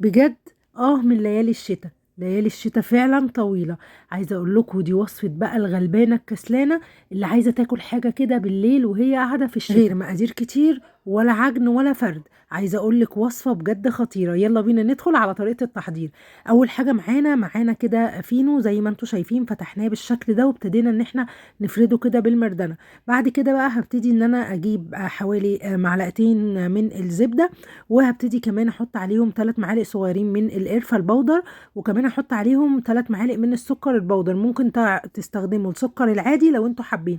بجد من ليالي الشتا. ليالي الشتا فعلا طويلة. عايزة اقول لكم دي وصفة بقى الغلبانة الكسلانة اللي عايزة تاكل حاجة كده بالليل وهي قاعدة في الشتا، غير مقادير كتير ولا عجن ولا فرد. عايزة اقول لك وصفة بجد خطيرة. يلا بينا ندخل على طريقة التحضير. اول حاجة معانا كده فينو زي ما انتم شايفين، فتحناه بالشكل ده وابتدينا ان احنا نفرده كده بالمردنة. بعد كده بقى هبتدي ان انا اجيب حوالي معلقتين من الزبدة، وهبتدي كمان احط عليهم 3 معالق صغيرين من القرفه البودر، وكمان احط عليهم 3 معالق من السكر البودر. ممكن تستخدموا السكر العادي لو انتوا حابين.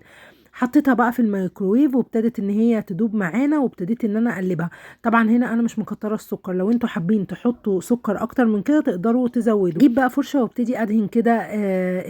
حطيتها بقى في الميكروويف وابتدت ان هي تدوب معانا، وابتديت ان انا اقلبها. طبعا هنا انا مش مكتره السكر، لو انتوا حابين تحطوا سكر اكتر من كده تقدروا تزودوا. جيب بقى فرشه وابتدي ادهن كده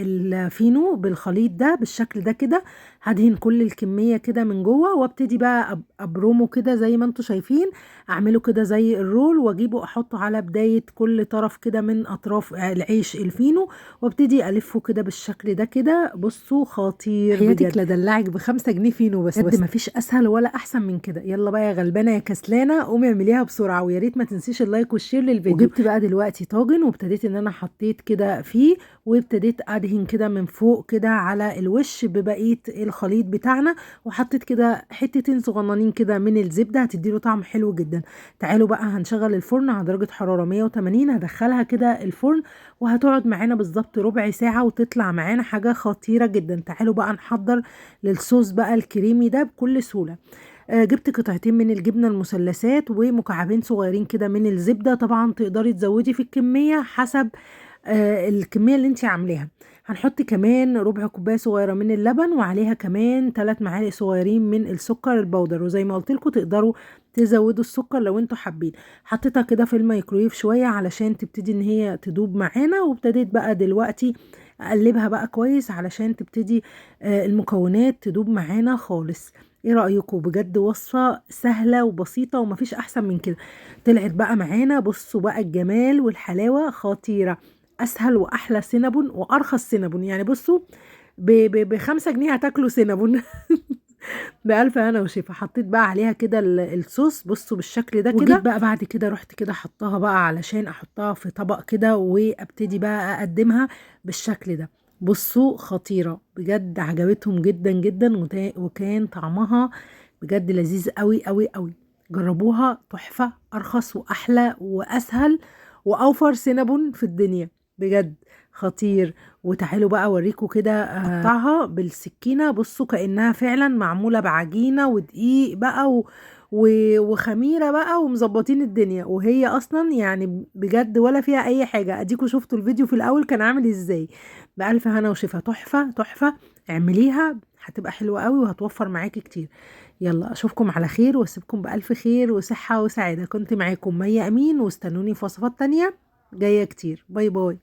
الفينو بالخليط ده بالشكل ده كده. هدهن كل الكميه كده من جوه، وابتدي بقى ابرمه كده زي ما انتوا شايفين. اعمله كده زي الرول، واجيبه احطه على بدايه كل طرف كده من اطراف العيش الفينو، وابتدي الفه كده بالشكل ده كده. بصوا خطير حياتك بجد. لدلعك ب5 جنيه فينو بس بجد مفيش اسهل ولا احسن من كده. يلا بقى يا غلبانه يا كسلانه قومي اعمليها بسرعه، ويا ريت ما تنسيش اللايك والشير للفيديو. وجبت بقى دلوقتي طاجن، وابتديت ان انا حطيت كده فيه، وابتديت ادهن كده من فوق كده على الوش ببقيه الخليط بتاعنا، وحطيت كده حتتين صغننين كده من الزبده هتديله طعم حلو جدا. تعالوا بقى هنشغل الفرن على درجه حراره 180، هدخلها كده الفرن وهتقعد معانا بالظبط ربع ساعه وتطلع معانا حاجه خطيره جدا. تعالوا بقى نحضر للصوص بقى الكريمي ده بكل سهولة. جبت قطعتين من الجبنة المثلثات ومكعبين صغيرين كده من الزبدة. طبعا تقدري تزودي في الكمية حسب الكمية اللي انت عاملاها. هنحط كمان ربع كوباية صغيرة من اللبن، وعليها كمان 3 معالق صغيرين من السكر البودر، وزي ما قلت لكم تقدروا تزودوا السكر لو انتوا حابين. حطيتها كده في الميكرويف شوية علشان تبتدي ان هي تدوب معانا، وابتديت بقى دلوقتي اقلبها بقى كويس علشان تبتدي المكونات تدوب معانا خالص. ايه رأيكم؟ بجد وصفة سهلة وبسيطة ومفيش احسن من كده. طلعت بقى معانا، بصوا بقى الجمال والحلاوة خطيرة. اسهل واحلى سينابون وارخص سينابون. يعني بصوا ب5 جنيه هتاكلوا سينابون. بألف هنا وشفا. حطيت بقى عليها كده الصوص، بصوا بالشكل ده كده. وجيت بقى بعد كده رحت كده حطها بقى علشان احطها في طبق كده، وابتدي بقى اقدمها بالشكل ده. بصوا خطيرة بجد، عجبتهم جدا جدا، وكان طعمها بجد لذيذ قوي قوي قوي. جربوها تحفة. ارخص واحلى واسهل واوفر سينابون في الدنيا بجد. خطير. وتعالوا بقى اوريكم كده اقطعها بالسكينة. بصوا كأنها فعلا معمولة بعجينة ودقيق بقى وخميرة بقى ومظبطين الدنيا، وهي اصلا يعني بجد ولا فيها اي حاجة. اديكوا شفتوا الفيديو في الاول كان عامل ازاي. بألف هنا وشفا. تحفة تحفة. اعمليها هتبقى حلوة قوي وهتوفر معاكي كتير. يلا اشوفكم على خير واسيبكم بألف خير وصحة وسعادة. كنت معاكم مي امين، واستنوني في وصفات تانية جاية كتير. باي باي.